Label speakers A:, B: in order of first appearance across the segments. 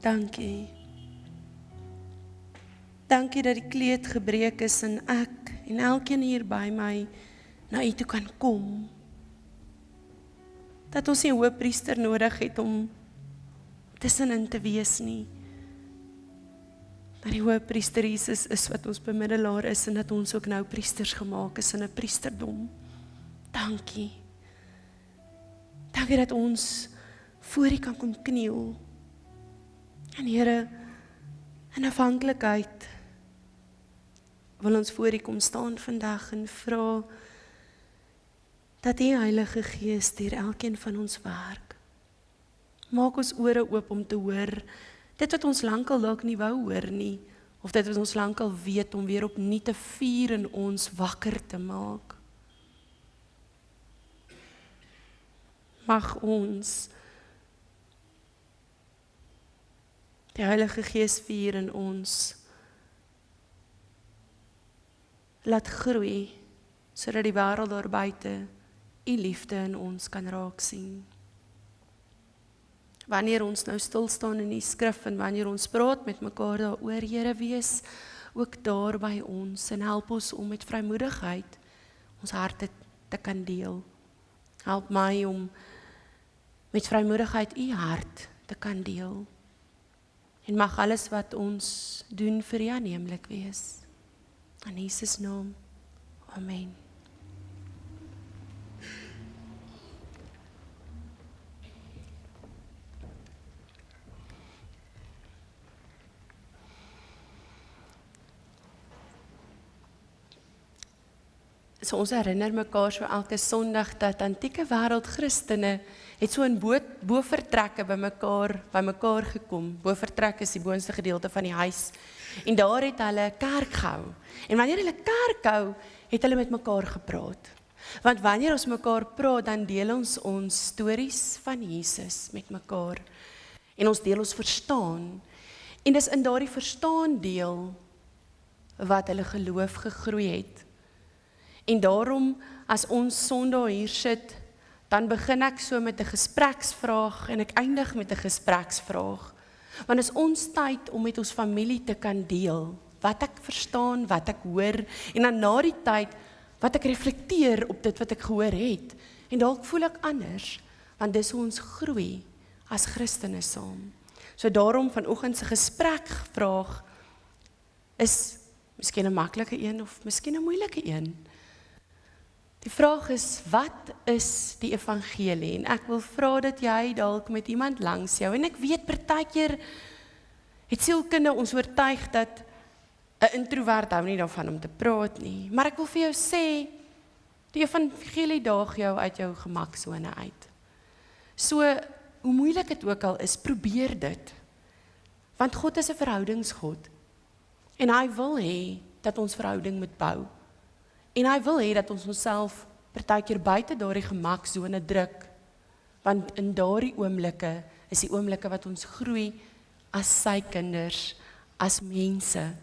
A: Dankie. Dankie dat die kleed gebreek is en ek en elkeen hier by my na U toe kan kom. Dat ons nie 'n hoëpriester nodig het om tussenin te wees nie. Dat die hoëpriester Jesus is wat ons bemiddelaar is en dat ons ook nou priesters gemaak is in 'n priesterdom. Dankie. Dankie dat ons voor U kan kom kniel. En Here, in afhanklikheid wil ons voor U kom staan vandag en vra dat die Heilige Gees deur elkeen van ons werk. Maak ons ore oop om te hoor, dit wat ons lankal dalk nie wou hoor nie, of dit wat ons lankal weet om weer opnuut te vuur in ons wakker te maak. Mag ons die Heilige Gees vuur in ons laat groei, sodat die wêreld daar buite U liefde in ons kan raak sien. Wanneer ons nou stil staan in die skrif en wanneer ons praat met mekaar daaroor, Here, wees ook daar by ons en help ons om met vrymoedigheid ons harte te kan deel. Help my om met vrymoedigheid U hart te kan deel. En mag alles wat ons doen vir U aanneemlik wees. In Jesus naam. Amen. So ons herinner mekaar so elke Sondag dat antieke wêreld Christene het so in bofortrekke by mekaar gekom. Bofortrek is die boonste gedeelte van die huis. En daar het hulle kerk gehou. En wanneer hulle kerk hou, het hulle met mekaar gepraat. Want wanneer ons mekaar praat, dan deel ons stories van Jesus met mekaar. En ons deel ons verstaan. En dis in daardie verstaan deel wat hulle geloof gegroei het. En daarom, as ons Sondag hier sit, dan begin ek so met 'n gespreksvraag en ek eindig met 'n gespreksvraag. Want is ons tyd om met ons familie te kan deel, wat ek verstaan, wat ek hoor, en dan na die tyd, wat ek reflekteer op dit wat ek gehoor het. En dalk voel ek anders, want dis hoe ons groei as Christene saam. So daarom vanoggend se gesprekvraag is miskien 'n maklike een of miskien 'n moeilike een. Die vraag is, wat is die evangelie? En ek wil vra dat jy dalk met iemand langs jou, en ek weet partykeer het sielkunde ons oortuig dat 'n introvert hou nie daarvan om te praat nie. Maar ek wil vir jou sê, die evangelie daag jou uit jou gemaksone uit. So, hoe moeilik dit ook al is, probeer dit. Want God is 'n verhoudingsgod. En hy wil hê dat ons verhouding moet bou. En hy wil hê dat ons onsself partykeer buite daardie gemaksone druk, want in daardie oomblikke is die oomblikke wat ons groei as sy kinders, as mense.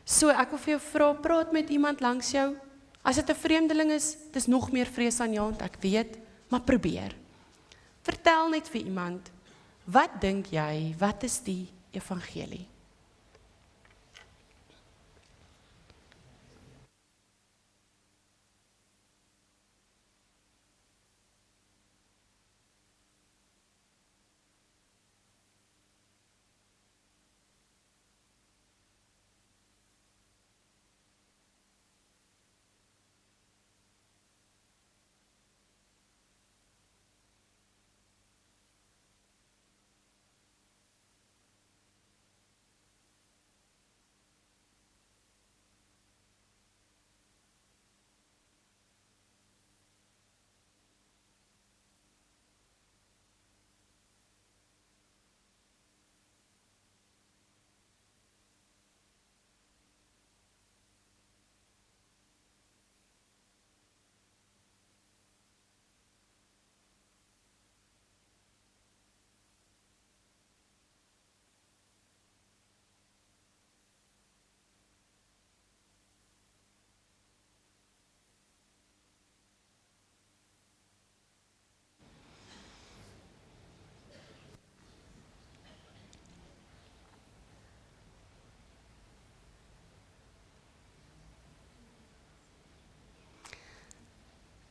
A: So ek wil vir jou vra, praat met iemand langs jou. As dit 'n vreemdeling is, dis nog meer vreesaanjaend, ek weet, maar probeer. Vertel net vir iemand, wat dink jy, wat is die evangelie?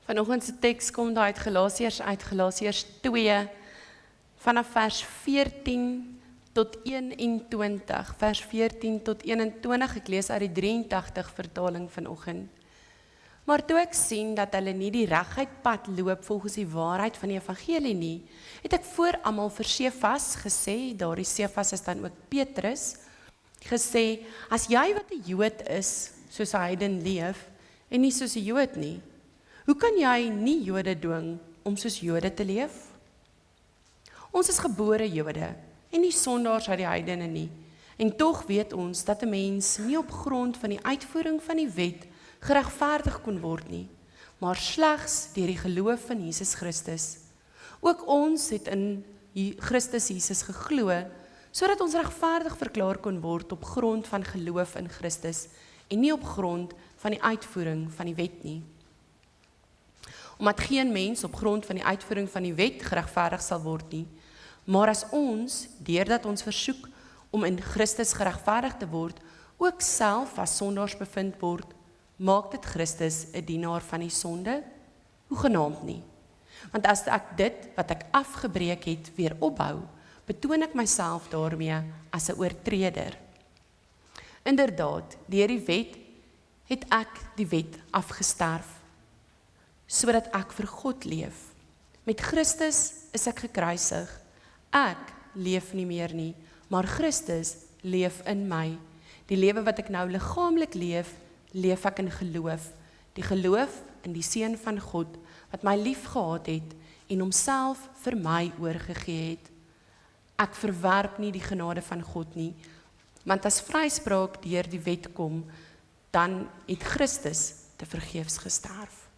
A: Vanoggend se teks kom daar uit Galasiërs 2, vanaf vers 14 tot 21, vers 14 tot 21, ek lees uit die 83 vertaling vanoggend. Maar toe ek sien dat hulle nie die reguit pad loop volgens die waarheid van die evangelie nie, het ek voor almal vir Sefas gesê, daardie Sefas is dan ook Petrus, gesê, as jy wat 'n Jood is, soos 'n heiden leef, en nie soos 'n Jood nie, hoe kan jy nie Jode dwing om soos Jode te leef? Ons is gebore Jode, en nie sondaars uit die heidene nie, en tog weet ons dat 'n mens nie op grond van die uitvoering van die wet geregverdig kon word nie, maar slegs deur die geloof van Jesus Christus. Ook ons het in Christus Jesus geglo, sodat ons regverdig verklaar kon word op grond van geloof in Christus, en nie op grond van die uitvoering van die wet nie. Omdat geen mens op grond van die uitvoering van die wet geregverdig sal word nie, maar as ons, deurdat ons versoek om in Christus geregverdig te word, ook self as sondaars bevind word, maak dit Christus 'n dienaar van die sonde? Hoegenaamd nie. Want as ek dit wat ek afgebreek het weer opbou, betoon ek myself daarmee as 'n oortreder. Inderdaad, deur die wet het ek die wet afgesterf, sodat ek vir God leef. Met Christus is ek gekruisig. Ek leef nie meer nie, maar Christus leef in my. Die lewe wat ek nou liggaamlik leef, leef ek in geloof. Die geloof in die Seun van God, wat my lief gehad het en homself vir my oorgegee het. Ek verwerp nie die genade van God nie, want as vryspraak deur die wet kom, dan het Christus te vergeefs gesterf.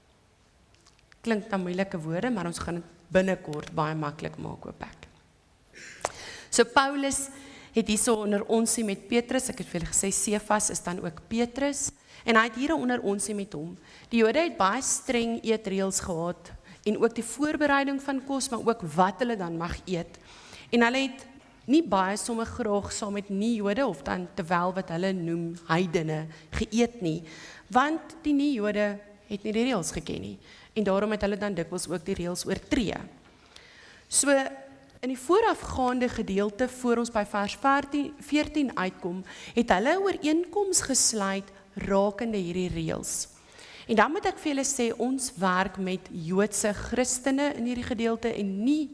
A: Klink na moeilike woorde, maar ons gaan dit binnekort baie maklik maak, hoop ek. So Paulus het hierso onder onsie met Petrus, ek het vir julle gesê Sefas is dan ook Petrus, en hy het hier onder onsie met hom. Die Jode het baie streng eetreëls gehad, en ook die voorbereiding van kos, maar ook wat hulle dan mag eet. En hulle het nie baie sommer graag saam met nie-Jode, of dan terwyl wat hulle noem heidene, geëet nie, want die nie-Jode het nie die reëls geken nie, en daarom het hulle dan dikwels ook die reëls oortree. So, in die voorafgaande gedeelte, voor ons by vers 14 uitkom, het hulle 'n ooreenkoms gesluit rakende hierdie reëls. En dan moet ek vir julle sê, ons werk met Joodse Christene in hierdie gedeelte en nie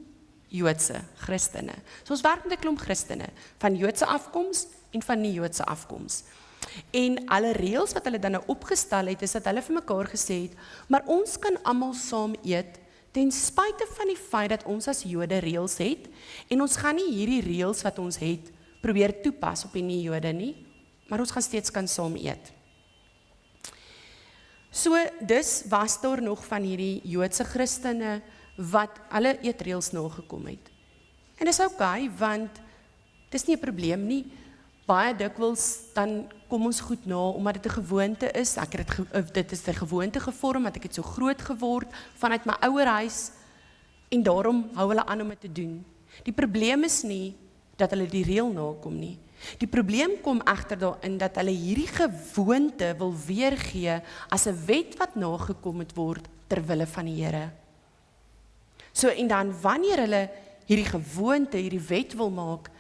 A: Joodse Christene. So ons werk met 'n klomp Christene, van Joodse afkoms en van nie Joodse afkoms. En alle reëls wat hulle dan nou opgestel het, is dat hulle vir mekaar gesê het, maar ons kan almal saam eet, ten spyte van die feit dat ons as Jode reëls het, en ons gaan nie hierdie reëls wat ons het, probeer toepas op die nie-Jode nie, maar ons gaan steeds kan saam eet. So, dus was daar nog van hierdie Joodse Christene, wat alle eetreëls nagekom het. En dis oké, want dis nie 'n probleem nie, baie dikwels dan kom ons goed na, omdat dit 'n gewoonte is, dit is 'n gewoonte gevorm, dat ek het so groot geword, vanuit my ouerhuis, en daarom hou hulle aan om dit te doen. Die probleem is nie, dat hulle die reël nakom nie. Die probleem kom egter daarin, dat hulle hierdie gewoonte wil weergee, as 'n wet wat nagekom moet word, ter wille van die Here. So, en dan wanneer hulle hierdie gewoonte, hierdie wet wil maak,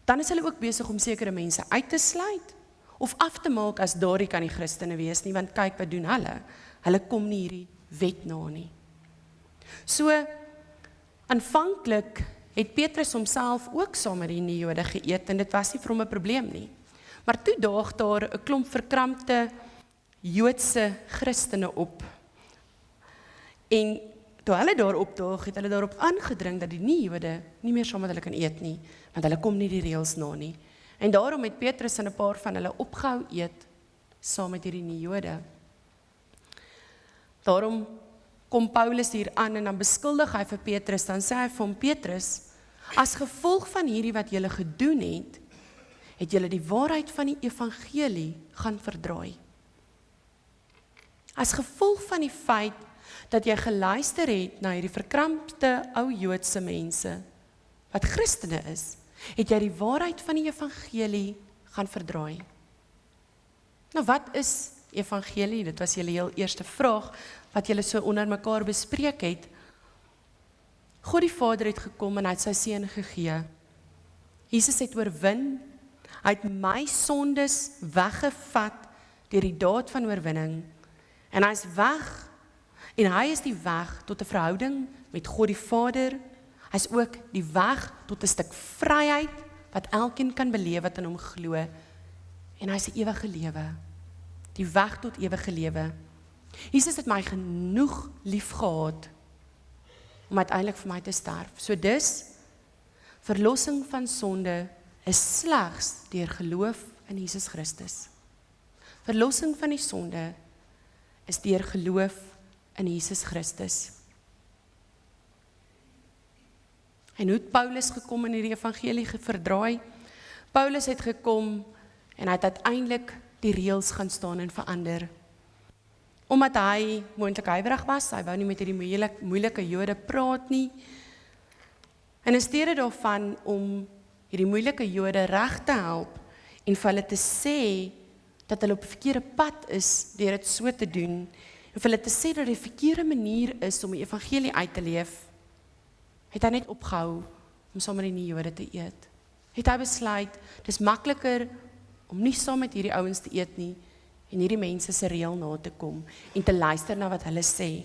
A: dan is hulle ook besig om sekere mense uit te sluit, of af te maak as daardie kan nie Christene wees nie, want kyk wat doen hulle. Hulle kom nie hierdie wet na nie. So, aanvanklik het Petrus homself ook saam met die nie-Jode geëet, en dit was nie vir hom 'n probleem nie. Maar toe daag daar 'n klomp verkrampte Joodse Christene op, en toe hulle daar opdaag, het hulle daarop aangedring dat die nie-Jode nie meer saam met hulle kan eet nie, want hulle kom nie die reëls na nie. En daarom het Petrus en 'n paar van hulle opgehou eet, saam met hierdie nie-Jode. Daarom kom Paulus hier aan, en dan beskuldig hy vir Petrus, dan sê hy vir hom, Petrus, as gevolg van hierdie wat julle gedoen het, het julle die waarheid van die evangelie gaan verdraai. As gevolg van die feit, dat jy geluister het na hierdie verkrampte ou Joodse mense, wat Christene is, het jy die waarheid van die evangelie gaan verdraai. Nou wat is evangelie, dit was julle heel eerste vraag, wat julle so onder mekaar bespreek het. God die Vader het gekom en hy het sy seun gegee. Jesus het oorwin, hy het my sondes weggevat deur die daad van oorwinning, en hy is weg, en hy is die weg tot 'n verhouding met God die Vader. Hy is ook die weg tot 'n stuk vryheid, wat elkeen kan beleef wat in hom glo, en hy is 'n ewige lewe, die weg tot ewige lewe. Jesus het my genoeg lief gehad, om uiteindelik vir my te sterf. So dus, verlossing van sonde is slegs deur geloof in Jesus Christus. Verlossing van die sonde is deur geloof in Jesus Christus. En hoe het Paulus gekom in hierdie evangelie verdraai? Paulus het gekom en hy het uiteindelik die reëls gaan staan en verander. Omdat hy moontlik huiwerig was, hy wou nie met hierdie moeilike Jode praat nie. En in steede daarvan om hierdie moeilike Jode reg te help en vir hulle te sê dat hulle op 'n verkeerde pad is deur dit so te doen, en vir hulle te sê dat dit 'n verkeerde manier is om die evangelie uit te leef, het hy net opgehou om saam met die nie-Jode te eet. Het hy besluit, dis makliker om nie saam met hierdie ouens te eet nie, en hierdie mense se reël na te kom, en te luister na wat hulle sê.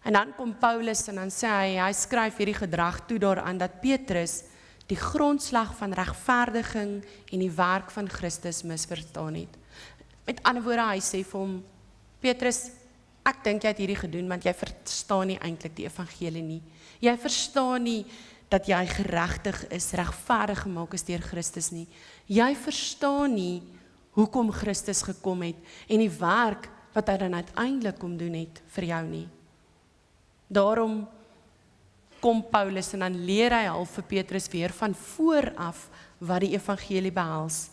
A: En dan kom Paulus en dan sê hy skryf hierdie gedrag toe daaraan dat Petrus die grondslag van regverdiging en die werk van Christus misverstaan het. Met ander woorde, hy sê vir hom, Petrus, ek dink jy het hierdie gedoen, want jy verstaan nie eintlik die evangelie nie. Jy verstaan nie dat jy geregtig is, regverdig gemaak is deur Christus nie. Jy verstaan nie hoekom Christus gekom het, en die werk wat hy dan uiteindelik kom doen het vir jou nie. Daarom kom Paulus en dan leer hy al vir Petrus weer van vooraf wat die evangelie behels.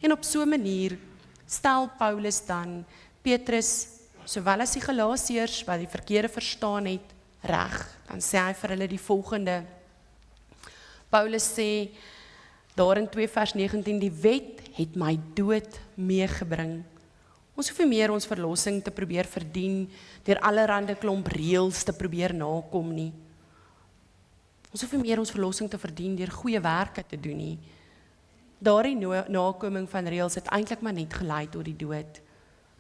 A: En op so 'n manier stel Paulus dan Petrus, sowel as die Galasiërs wat die verkeerde verstaan het, reg. Dan sê hy vir hulle die volgende. Paulus sê daar in 2 vers 19, die wet het my dood meegebring. Ons hoef nie meer ons verlossing te probeer verdien, deur allerhande klomp reëls te probeer nakom nie. Ons hoef nie meer ons verlossing te verdien deur goeie werke te doen nie. Daardie nakoming van reëls het eintlik maar net gelei tot die dood.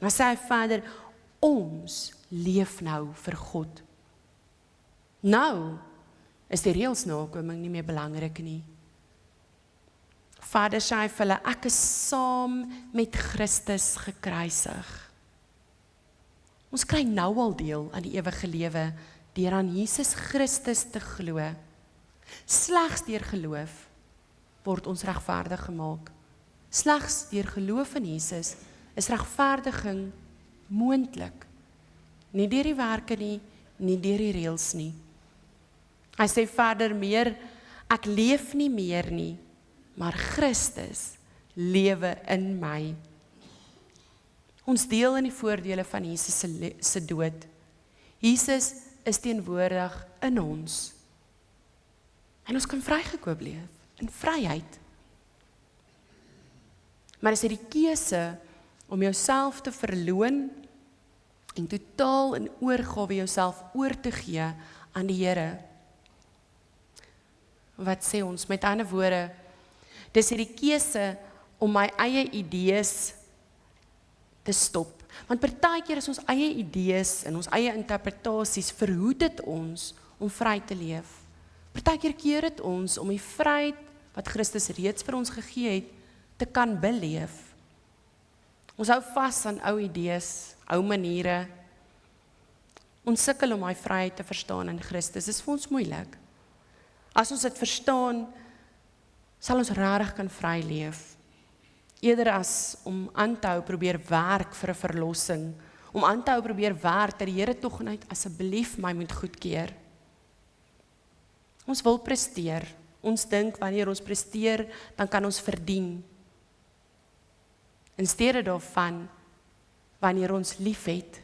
A: En dan sê hy verder, ons leef nou vir God. Nou is die reëls nakoming nie meer belangrik nie. Vader sê hy vir hulle, ek is saam met Christus gekruisig. Ons kry nou al deel aan die ewige lewe deur aan Jesus Christus te glo. Slegs deur geloof word ons regverdig gemaak. Slegs deur geloof in Jesus is regverdiging moontlik. Nie deur die werke nie, nie deur die reëls nie. Hy sê verder meer, ek leef nie meer nie, maar Christus lewe in my. Ons deel in die voordele van Jesus se dood. Jesus is teenwoordig in ons. En ons kan vrygekoop leef, in vryheid. Maar is dit die keuse om jouself te verloon en totaal in oorgawe jouself oor te gee aan die Here. Wat sê ons? Met ander woorde, dis die keuse om my eie idees te stop. Want partykeer is ons eie idees en ons eie interpretasies verhoed dit ons om vry te leef. Partykeer keer dit ons om die vryheid wat Christus reeds vir ons gegee het, te kan beleef. Ons hou vas aan ou idees, ou maniere. Ons sukkel om my vryheid te verstaan in Christus. Dit is vir ons moeilik. As ons dit verstaan, sal ons regtig kan vry leef. Eerder as om aan te hou probeer werk vir 'n verlossing, om aan te hou probeer werk dat die Here tog net asseblief my moet goedkeur. Ons wil presteer. Ons dink wanneer ons presteer, dan kan ons verdien. In steede daarvan, wanneer ons liefhet,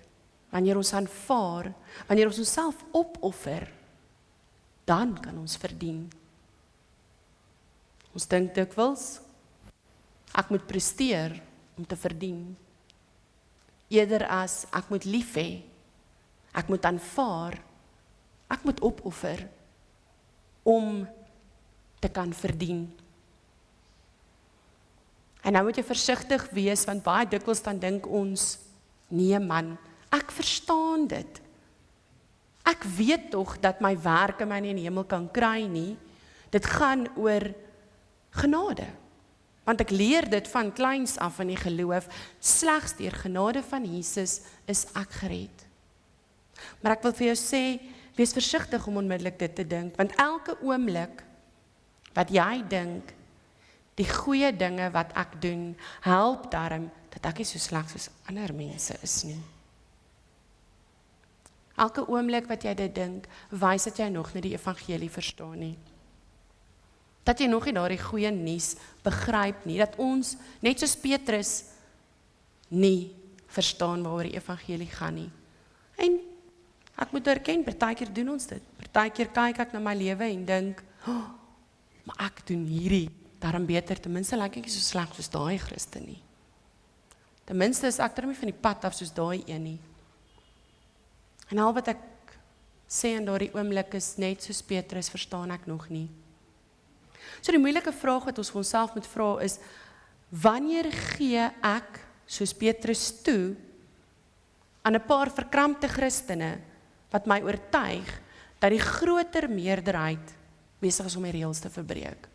A: wanneer ons aanvaar, wanneer ons onsself opoffer, dan kan ons verdien. Ons dink dikwels, ek moet presteer om te verdien. eerder as ek moet lief hê, ek moet aanvaar, ek moet opoffer, om te kan verdien. En nou moet jy versigtig wees, want baie dikwels dan dink ons, nee man, ek verstaan dit. Ek weet tog dat my werke my nie in die hemel kan kry nie. Dit gaan oor genade. Want ek leer dit van kleins af in die geloof, slegs deur genade van Jesus is ek gered. Maar ek wil vir jou sê, wees versigtig om onmiddellik dit te dink, want elke oomblik wat jy dink, die goeie dinge wat ek doen, help daarom dat ek nie so sleg soos ander mense is nie. Elke oomblik wat jy dit dink, wys dat jy nog nie die evangelie verstaan nie. Dat jy nog nie daardie goeie nuus begryp nie, dat ons, net soos Petrus, nie verstaan waaroor die evangelie gaan nie. En ek moet erken, partykeer doen ons dit. Partykeer kyk ek na my lewe en dink, maar ek doen hierdie, daarom beter, ten minste lyk ek nie so sleg soos daai Christen nie. Ten minste is ek daarmee van die pad af soos daai een nie. En al wat ek sê in daardie oomblik is net soos Petrus, verstaan ek nog nie. So die moeilike vraag wat ons vir onsself moet vra is, wanneer gee ek, soos Petrus toe, aan 'n paar verkrampte Christene, wat my oortuig, dat die groter meerderheid besig is om die reëls te verbreek?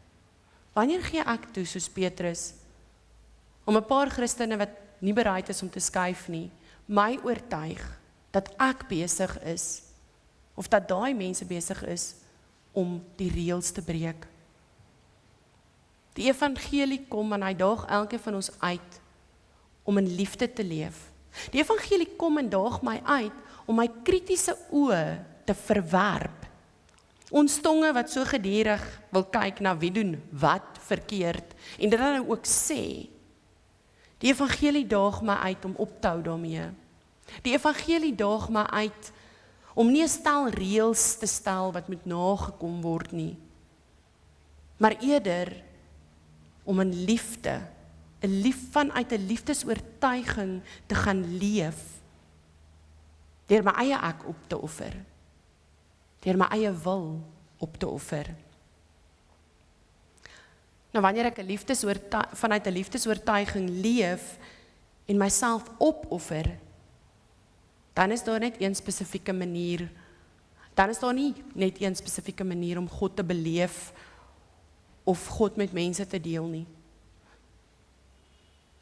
A: Wanneer gee ek toe, soos Petrus, om 'n paar Christene wat nie bereid is om te skuif nie, my oortuig, dat ek besig is, of dat daai mense besig is, om die reëls te breek? Die evangelie kom en hy daag elkeen van ons uit, om in liefde te leef. Die evangelie kom en daag my uit, om my kritiese oë te verwerp. Ons tonge wat so gedurig wil kyk na wie doen wat verkeerd, en dit dan ook sê, die evangelie daag my uit om op te hou daarmee. Die evangelie daag my uit, om nie 'n stel reëls te stel wat moet nagekom word nie, maar eerder om in liefde, vanuit 'n liefdesoortuiging te gaan leef, deur my eie ek op te offer, deur my eie wil op te offer. Nou wanneer ek vanuit 'n liefdesoortuiging leef en myself opoffer, dan is daar net een spesifieke manier, dan is daar nie net een spesifieke manier om God te beleef of God met mense te deel nie.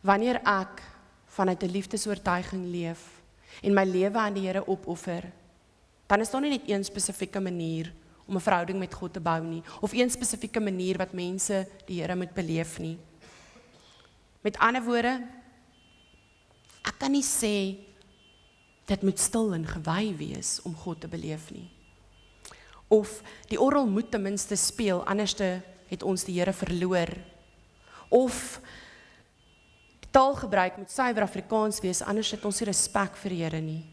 A: Wanneer ek vanuit 'n liefdesoortuiging leef en my lewe aan die Here opoffer, dan is daar nie net een spesifieke manier om 'n verhouding met God te bou nie, of een spesifieke manier wat mense die Here moet beleef nie. Met ander woorde, ek kan nie sê, dit moet stil en gewy wees om God te beleef nie. Of die orgel moet ten minste speel, anders het ons die Here verloor. Of die taalgebruik moet suiwer Afrikaans wees, anders het ons nie respek vir die Here nie.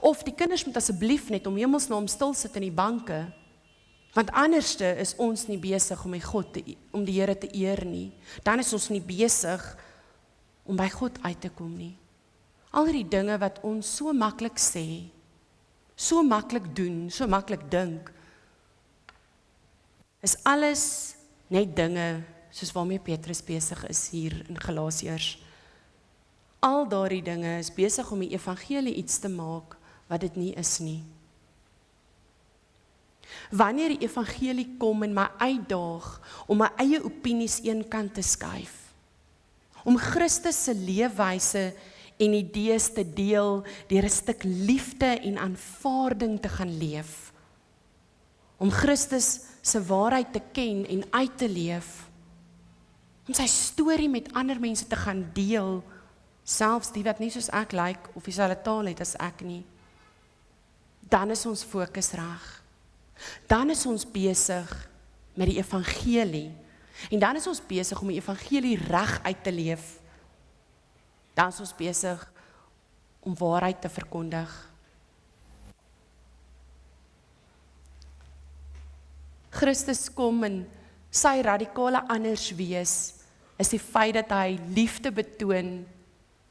A: Of die kinders moet asseblief net om hemelsnaam stil sit in die banke, want anderste is ons nie besig om die Here te eer nie. Dan is ons nie besig om by God uit te kom nie. Al die dinge wat ons so maklik sê, so maklik doen, so maklik dink, is alles net dinge soos waarmee Petrus besig is hier in Galasiërs. Al daardie dinge is besig om die evangelie iets te maak wat dit nie is nie. Wanneer die evangelie kom en my uitdaag om my eie opinies eenkant te skuif, om Christus se leefwyse en idees te deel, deur 'n stuk liefde en aanvaarding te gaan leef, om Christus se waarheid te ken en uit te leef, om sy storie met ander mense te gaan deel, selfs die wat nie soos ek lyk, of dieselfde taal het as ek nie, dan is ons fokus reg. Dan is ons besig met die evangelie, en dan is ons besig om die evangelie reg uit te leef. Dan is ons besig om waarheid te verkondig. Christus kom en sy radikale anders wees, is die feit dat hy liefde betoon,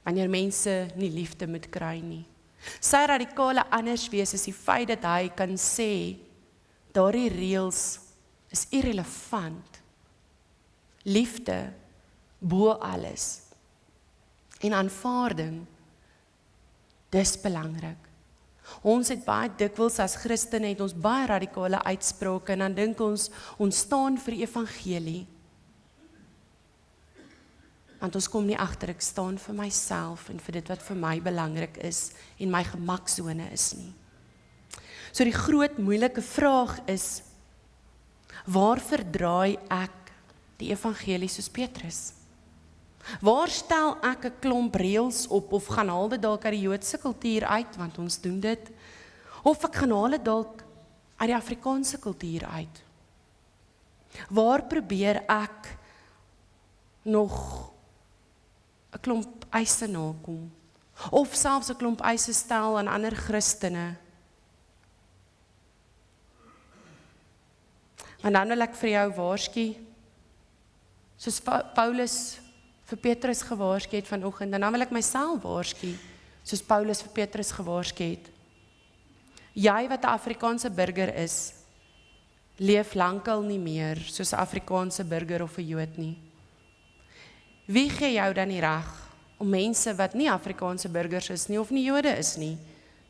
A: wanneer mense nie liefde moet kry nie. Sy radikale anders wees is die feit dat hy kan sê, daardie reëls is irrelevant. Liefde bo alles. En aanvaarding, dis belangrik. Ons het baie dikwels as Christene het ons baie radikale uitsprake en dan dink ons staan vir die evangelie. Want ons kom nie agter ek staan vir myself en vir dit wat vir my belangrik is en my gemaksone is nie. So die groot moeilike vraag is, waar verdraai ek die evangelie soos Petrus? Waar stel ek 'n klomp reëls op of gaan haal dit dalk uit die Joodse kultuur uit, want ons doen dit, of ek gaan haal dit dalk uit die Afrikaanse kultuur uit? Waar probeer ek nog 'n klomp eise nakom, of selfs 'n klomp eise stel aan ander Christene? En dan wil ek vir jou waarsku, soos Paulus vir Petrus gewaarsku het vanoggend, en dan wil ek myself waarsku, soos Paulus vir Petrus gewaarsku het. Jy wat 'n Afrikaanse burger is, leef lankal nie meer soos 'n Afrikaanse burger of 'n Jood nie. Wie gee jou dan die reg om mense wat nie Afrikaanse burgers is nie of nie Jode is nie,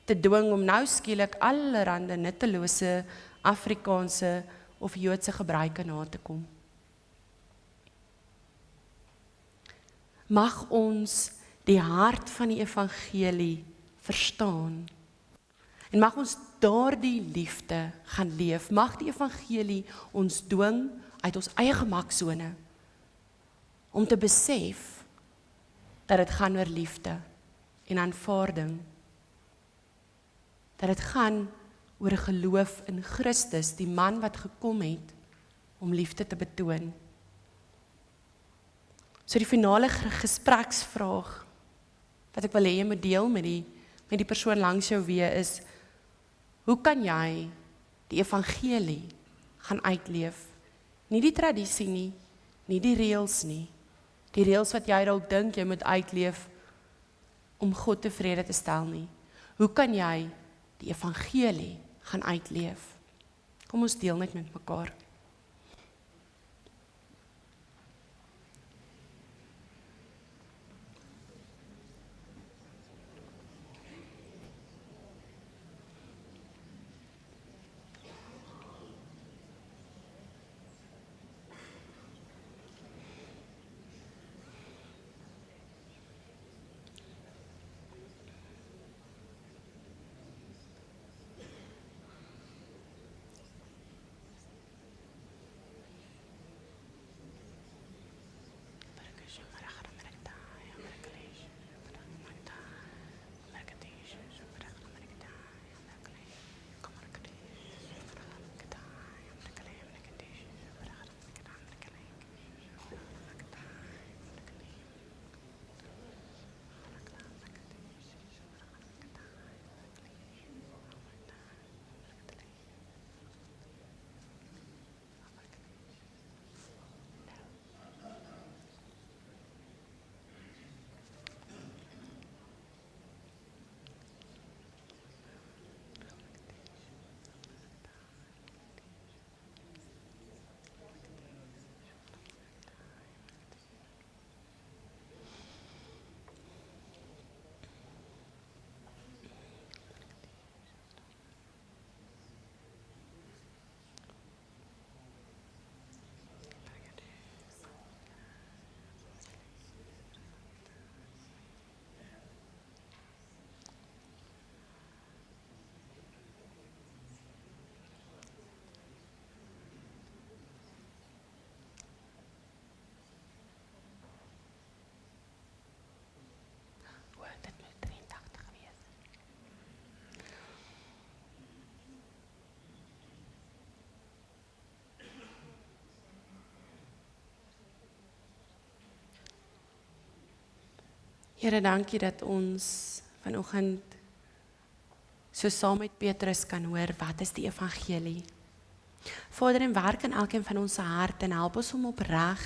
A: te dwing om nou skielik allerhande nuttelose Afrikaanse of Joodse gebruike na te kom? Mag ons die hart van die evangelie verstaan. En mag ons daardie liefde gaan leef. Mag die evangelie ons dwing uit ons eie gemaksone om te besef dat dit gaan oor liefde en aanvaarding. Dat dit gaan oor 'n geloof in Christus, die man wat gekom het om liefde te betoon. So die finale gespreksvraag wat ek wil hê jy moet deel met die persoon langs jou weer is, hoe kan jy die evangelie gaan uitleef? Nie die tradisie nie, nie die reëls nie. Die reëls wat jy dalk dink jy moet uitleef om God tevrede te stel nie. Hoe kan jy die evangelie gaan uitleef? Kom ons deel net met mekaar. Here, dankie dat ons vanoggend so saam met Petrus kan hoor, wat is die evangelie? Vader, en werk in elkeen van ons hart en help ons om opreg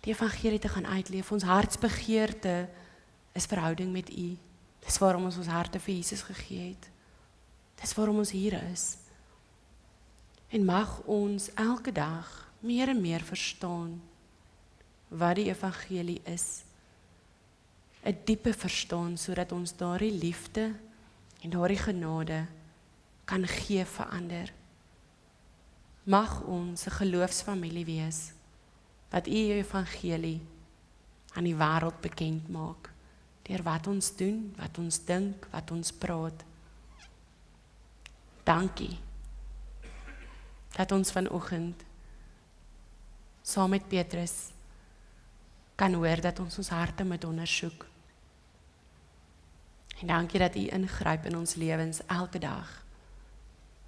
A: die evangelie te gaan uitleef, ons hartsbegeerte is verhouding met U. Dis waarom ons harte vir Jesus gegee het. Dis waarom ons hier is. En mag ons elke dag meer en meer verstaan wat die evangelie is. 'n diepe verstaan, sodat ons daardie liefde en daardie genade kan gee vir ander. Mag ons 'n geloofsfamilie wees, wat U evangelie aan die wêreld bekend maak, deur wat ons doen, wat ons dink, wat ons praat. Dankie, dat ons vanoggend, saam met Petrus, kan hoor dat ons harte moet ondersoek. En dankie dat U ingryp in ons lewens elke dag,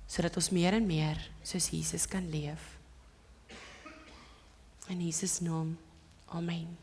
A: sodat ons meer en meer soos Jesus kan leef. In Jesus naam, amen.